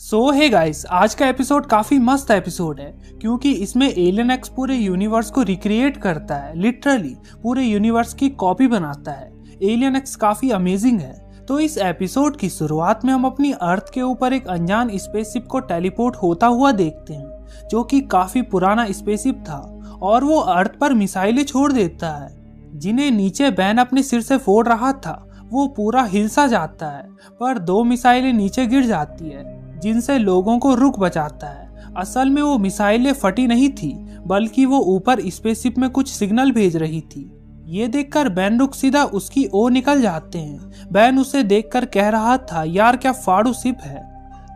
Hey guys, आज का episode काफी मस्त एपिसोड है क्योंकि इसमें एलियन एक्स पूरे यूनिवर्स को रिक्रिएट करता है। लिटरली पूरे यूनिवर्स की कॉपी बनाता है। एलियन एक्स काफी अमेजिंग है। तो इस एपिसोड की शुरुआत में हम अपनी अर्थ के ऊपर एक अनजान स्पेसशिप को टेलीपोर्ट होता हुआ देखते हैं, जो कि काफी पुराना स्पेसशिप था और वो अर्थ पर मिसाइलें छोड़ देता है, जिन्हें नीचे बैन अपने सिर से फोड़ रहा था। वो पूरा हिलसा जाता है, पर 2 मिसाइलें नीचे गिर जाती है, जिनसे लोगों को रुक बचाता है। असल में वो मिसाइलें फटी नहीं थी, बल्कि वो ऊपर स्पेसशिप में कुछ सिग्नल भेज रही थी। ये देखकर बैन रुक सीधा उसकी ओर निकल जाते हैं। बैन उसे देखकर कह रहा था, यार क्या फाड़ू शिप है।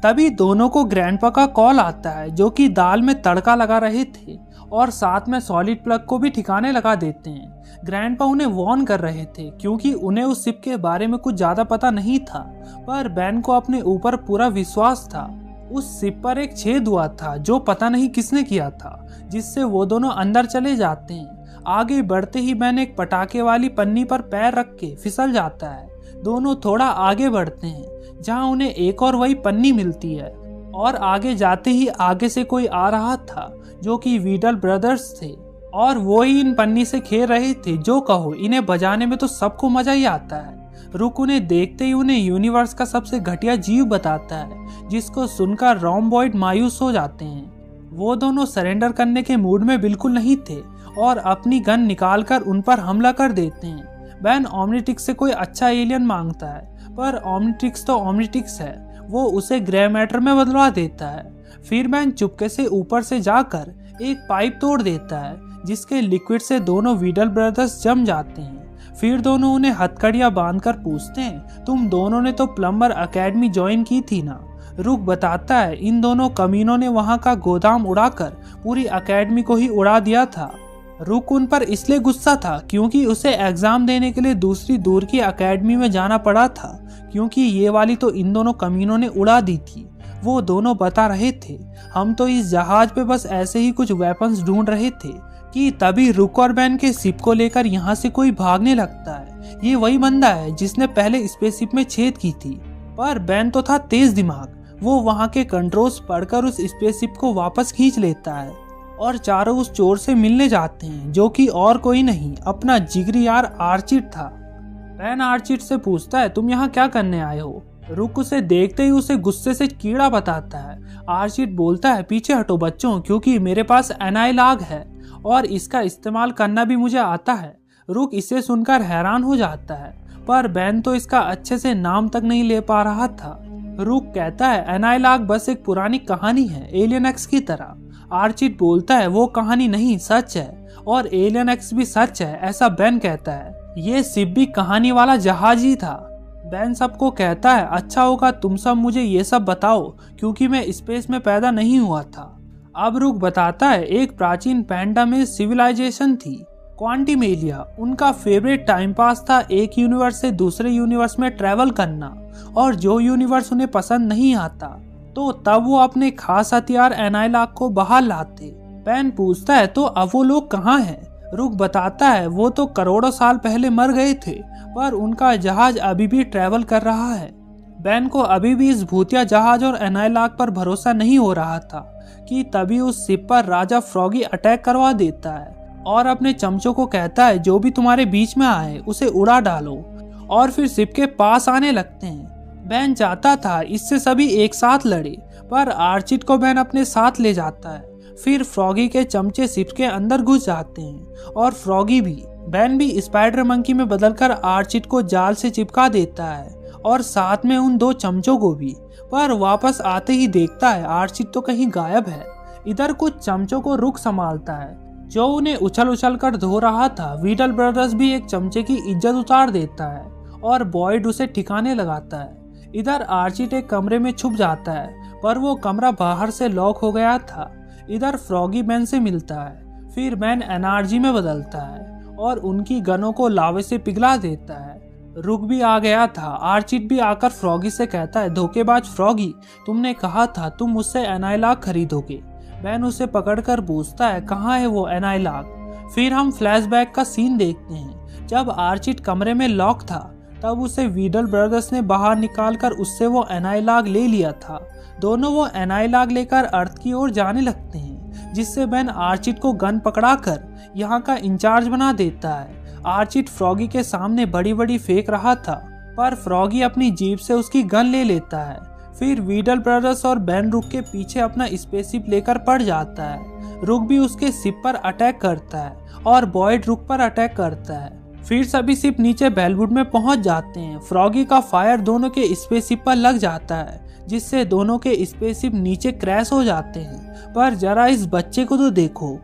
तभी दोनों को ग्रैंडपा का कॉल आता है, जो कि दाल में तड़का लगा रहे थे और साथ में सॉलिड प्लग को भी ठिकाने लगा देते हैं। ग्रैंडपा उन्हें वार्न कर रहे थे क्योंकि उन्हें उस शिप के बारे में कुछ ज्यादा पता नहीं था, पर बैन को अपने ऊपर पूरा विश्वास था। उस शिप पर एक छेद हुआ था जो पता नहीं किसने किया था, जिससे वो दोनों अंदर चले जाते हैं। आगे बढ़ते ही बैन एक पटाखे वाली पन्नी पर पैर रख के फिसल जाता है। दोनों थोड़ा आगे बढ़ते हैं, जहां उन्हें एक और वही पन्नी मिलती है, और आगे जाते ही आगे से कोई आ रहा था, जो कि वीडल ब्रदर्स थे, और वो ही इन पन्नी से खेल रहे थे। जो कहो, इन्हें बजाने में तो सबको मजा ही आता है। रुक उन्हें देखते ही उन्हें यूनिवर्स का सबसे घटिया जीव बताता है, जिसको सुनकर रोम्बॉइड मायूस हो जाते हैं। वो दोनों सरेंडर करने के मूड में बिल्कुल नहीं थे और अपनी गन निकालकर उन पर हमला कर देते हैं। बैन ओमनिट्रिक्स से कोई अच्छा एलियन मांगता है, पर ओमनिट्रिक्स तो ओमनिट्रिक्स है, वो उसे ग्रे मैटर में बदलवा देता है। फिर बैन चुपके से ऊपर से जाकर एक पाइप तोड़ देता है, जिसके लिक्विड से दोनों वीडल ब्रदर्स जम जाते हैं। फिर दोनों उन्हें हथकड़ियां बांधकर पूछते हैं, तुम दोनों ने तो प्लम्बर एकेडमी ज्वाइन की थी ना। रुक बताता है, इन दोनों कमीनों ने वहां का गोदाम उड़ाकर पूरी एकेडमी को ही उड़ा दिया था। रुक उन पर इसलिए गुस्सा था क्योंकि उसे एग्जाम देने के लिए दूसरी दूर की एकेडमी में जाना पड़ा था, क्योंकि ये वाली तो इन दोनों कमीनों ने उड़ा दी थी। वो दोनों बता रहे थे, हम तो इस जहाज पे बस ऐसे ही कुछ वेपन्स ढूंढ रहे थे कि तभी रुक और बैन के शिप को लेकर यहाँ से कोई भागने लगता है। ये वही बंदा है जिसने पहले स्पेसशिप में छेद की थी, पर बैन तो था तेज दिमाग। वो वहाँ के कंट्रोल्स पढ़कर उस स्पेसशिप को वापस खींच लेता है और चारों उस चोर से मिलने जाते हैं, जो कि और कोई नहीं अपना जिगरी यार आर्चिट था। बैन आर्चिट से पूछता है, तुम यहाँ क्या करने आए हो। रुक उसे देखते ही उसे गुस्से से कीड़ा बताता है। आर्चिट बोलता है, पीछे हटो बच्चों, क्योंकि मेरे पास एनाइलाग है और इसका इस्तेमाल करना भी मुझे आता है। रुक इसे सुनकर हैरान हो जाता है, पर बैन तो इसका अच्छे से नाम तक नहीं ले पा रहा था। रुक कहता है, एनाइलाग बस एक पुरानी कहानी है, एलियन एक्स की तरह। आर्चिट बोलता है, वो कहानी नहीं सच है, और एलियन एक्स भी सच है, ऐसा बैन कहता है। ये शिप भी कहानी वाला जहाज ही था। बैन सबको कहता है, अच्छा होगा तुम सब मुझे ये सब बताओ, क्योंकि मैं स्पेस में पैदा नहीं हुआ था। अब रुक बताता है, एक प्राचीन पैंडा में सिविलाइजेशन थी, क्वांटिमेलिया। उनका फेवरेट टाइम पास था एक यूनिवर्स से दूसरे यूनिवर्स में ट्रैवल करना, और जो यूनिवर्स उन्हें पसंद नहीं आता तो तब वो अपने खास हथियार एनाइलाग को बाहर लाते। बैन पूछता है, तो अब वो लोग कहाँ हैं। रुक बताता है, वो तो करोड़ों साल पहले मर गए थे, पर उनका जहाज अभी भी ट्रैवल कर रहा है। बैन को अभी भी इस भूतिया जहाज और एनाइलाग पर भरोसा नहीं हो रहा था कि तभी उस शिप पर राजा फ्रॉगी अटैक करवा देता है और अपने चमचों को कहता है, जो भी तुम्हारे बीच में आए उसे उड़ा डालो, और फिर शिप के पास आने लगते हैं। बैन चाहता था इससे सभी एक साथ लड़े, पर आर्चिट को बैन अपने साथ ले जाता है। फिर फ्रॉगी के चमचे शिप के अंदर घुस जाते हैं और फ्रॉगी भी। बैन भी स्पाइडर मंकी में बदलकर आर्चिट को जाल से चिपका देता है और साथ में उन 2 चमचों को भी, पर वापस आते ही देखता है आर्चिट तो कहीं गायब है। इधर कुछ चमचों को रुक संभालता है, जो उन्हें उछल उछल कर धो रहा था। वीडल ब्रदर्स भी एक चमचे की इज्जत उतार देता है और बॉयड उसे ठिकाने लगाता है। इधर आर्चिट एक कमरे में छुप जाता है, पर वो कमरा बाहर से लॉक हो गया था। इधर फ्रॉगी बैन से मिलता है, फिर बैन एनर्जी में बदलता है और उनकी गनों को लावे से पिघला देता है। रुक भी आ गया था। आर्चिट भी आकर फ्रॉगी से कहता है, धोखेबाज फ्रॉगी, तुमने कहा था तुम मुझसे एनाइलाग खरीदोगे। बैन उसे पकड़कर पूछता है, कहाँ है वो एनाइलाग। फिर हम फ्लैशबैक का सीन देखते हैं, जब आर्चिट कमरे में लॉक था तब उसे वीडल ब्रदर्स ने बाहर निकालकर उससे वो एनालॉग ले लिया था। दोनों वो एनालॉग लेकर अर्थ की ओर जाने लगते हैं, जिससे बेन आर्चिड को गन पकड़ाकर यहाँ का इंचार्ज बना देता है। आर्चिड फ्रॉगी के सामने बड़ी बड़ी फेंक रहा था, पर फ्रॉगी अपनी जीप से उसकी गन ले लेता है। फिर वीडल ब्रदर्स और बेन रुक के पीछे अपना स्पेसशिप लेकर पड़ जाता है। रुक भी उसके शिप पर अटैक करता है और बॉयड रुक पर अटैक करता है। फिर सभी शिप नीचे बेलवुड में पहुंच जाते हैं। फ्रॉगी का फायर दोनों के स्पेसशिप पर लग जाता है, जिससे दोनों के स्पेसशिप नीचे क्रैश हो जाते हैं। पर जरा इस बच्चे को तो देखो,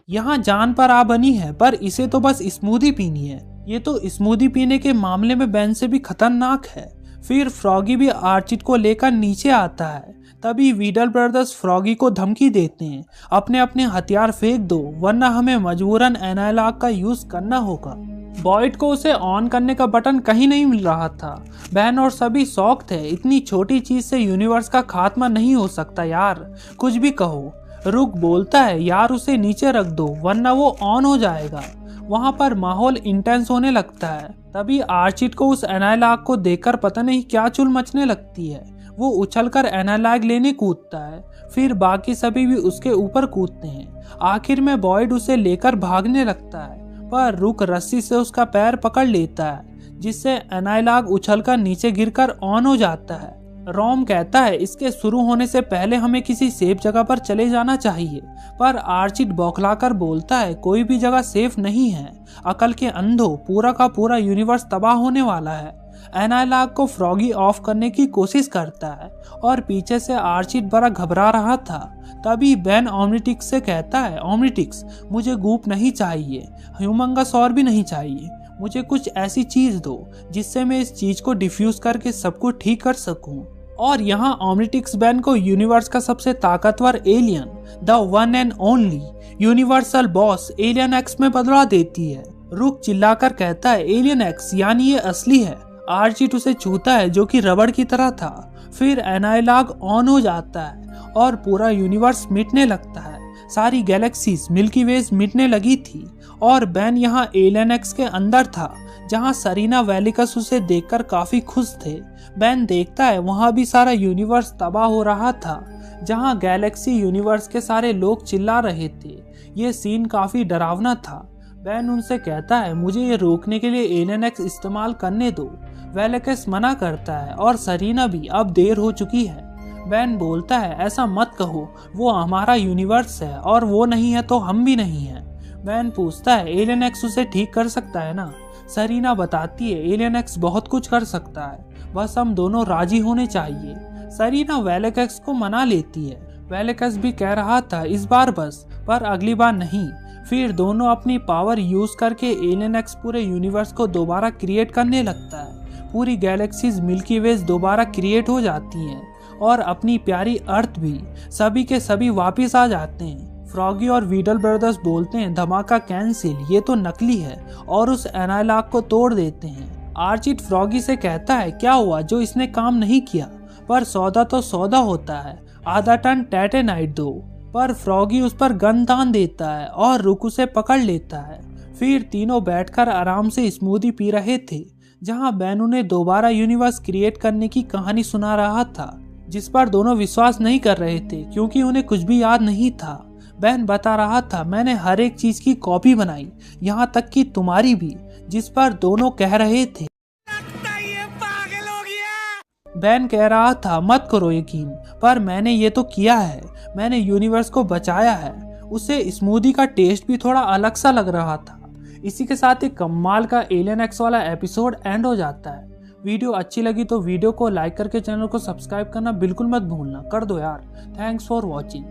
यहाँ जान पर आ बनी है, पर इसे तो बस स्मूदी पीनी है। ये तो स्मूदी पीने के मामले में बेन से भी खतरनाक है। फिर फ्रॉगी भी आर्चिड को लेकर नीचे आता है। तभी वीडल ब्रदर्स फ्रॉगी को धमकी देते हैं, अपने अपने हथियार फेंक दो, वरना हमें मजबूरन एनालॉग का यूज करना होगा। बॉयड को उसे ऑन करने का बटन कहीं नहीं मिल रहा था। बेन और सभी शॉक थे, इतनी छोटी चीज से यूनिवर्स का खात्मा नहीं हो सकता यार, कुछ भी कहो। रुक बोलता है, यार उसे नीचे रख दो वरना वो ऑन हो जाएगा। वहां पर माहौल इंटेंस होने लगता है। तभी आर्चिड को उस एनालॉग को देखकर पता नहीं क्या चुल मचने लगती है। वो उछलकर एनालॉग लेने कूदता है। फिर बाकी सभी भी उसके ऊपर कूदते हैं। आखिर में बॉयड उसे लेकर भागने लगता है, पर रुक रस्सी से उसका पैर पकड़ लेता है, जिससे एनालॉग उछलकर नीचे गिरकर ऑन हो जाता है। रॉम कहता है, इसके शुरू होने से पहले हमें किसी सेफ जगह पर चले जाना चाहिए, पर आर्चिड बौखलाकर बोलता है, कोई भी जगह सेफ नहीं है, अकल के अंधों, पूरा का पूरा यूनिवर्स तबाह होने वाला है। एनालॉग को फ्रॉगी ऑफ करने की कोशिश करता है और पीछे से आर्चिड बड़ा घबरा रहा था। तभी बेन ओमनिट्रिक्स से कहता है, ओमनिट्रिक्स मुझे गूप नहीं चाहिए, ह्यूमंगसॉर भी नहीं चाहिए, मुझे कुछ ऐसी चीज दो जिससे मैं इस चीज को डिफ्यूज करके सब कुछ ठीक कर सकूं। और यहाँ ओमनिट्रिक्स बेन को यूनिवर्स का सबसे ताकतवर alien, the one and only universal boss alien x में बदला देती है। रुक चिल्लाकर कहता है, एलियन एक्स यानी ये असली है। आर्चिड उसे छूता है, जो कि रबड़ की तरह था। फिर एनालॉग ऑन हो जाता है और पूरा यूनिवर्स मिटने लगता है। सारी गैलेक्सीज, मिल्की वेज मिटने लगी थी और बेन यहाँ एलियन एक्स के अंदर था, जहाँ सरीना वेलिकस उसे देखकर काफी खुश थे। बेन देखता है वहाँ भी सारा यूनिवर्स तबाह हो रहा था, जहाँ गैलेक्सी यूनिवर्स के सारे लोग चिल्ला रहे थे। ये सीन काफी डरावना था। बेन उनसे कहता है, मुझे ये रोकने के लिए एलियन एक्स इस्तेमाल करने दो। वेलिकस मना करता है और सरीना भी, अब देर हो चुकी है। बेन बोलता है, ऐसा मत कहो, वो हमारा यूनिवर्स है और वो नहीं है तो हम भी नहीं है। बेन पूछता है, एलियन एक्स उसे ठीक कर सकता है ना? सरीना बताती है, एलियन एक्स बहुत कुछ कर सकता है, बस हम दोनों राजी होने चाहिए। सरीना वेलिकस को मना लेती है। वेलिकस भी कह रहा था इस बार बस, पर अगली बार नहीं। फिर दोनों अपनी पावर यूज करके एलियन एक्स पूरे यूनिवर्स को दोबारा क्रिएट करने लगता है। पूरी गैलेक्सीज, मिल्की वेज दोबारा क्रिएट हो जाती हैं और अपनी प्यारी अर्थ भी, सभी के सभी वापस आ जाते हैं। फ्रॉगी और वीडल ब्रदर्स बोलते हैं, धमाका कैंसिल, ये तो नकली है, और उस एनालॉग को तोड़ देते हैं। आर्चिड फ्रॉगी से कहता है, क्या हुआ जो इसने काम नहीं किया? पर सौदा तो सौदा होता है, आधा टन टाइटेनाइट दो। पर फ्रॉगी उस पर गन तान देता है और रुक उसे पकड़ लेता है। फिर तीनों बैठकर आराम से स्मूदी पी रहे थे, जहां बेन उन्हें दोबारा यूनिवर्स क्रिएट करने की कहानी सुना रहा था, जिस पर दोनों विश्वास नहीं कर रहे थे क्योंकि उन्हें कुछ भी याद नहीं था। बेन बता रहा था, मैंने हर एक चीज की कॉपी बनाई, यहाँ तक कि तुम्हारी भी, जिस पर दोनों कह रहे थे। ये पागल हो गया। बेन कह रहा था, मत करो यकीन, पर मैंने ये तो किया है, मैंने यूनिवर्स को बचाया है। उसे स्मूदी का टेस्ट भी थोड़ा अलग सा लग रहा था। इसी के साथ एक कमाल का एलियन एक्स वाला एपिसोड एंड हो जाता है। वीडियो अच्छी लगी तो वीडियो को लाइक करके चैनल को सब्सक्राइब करना बिल्कुल मत भूलना, कर दो यार। Thanks for watching.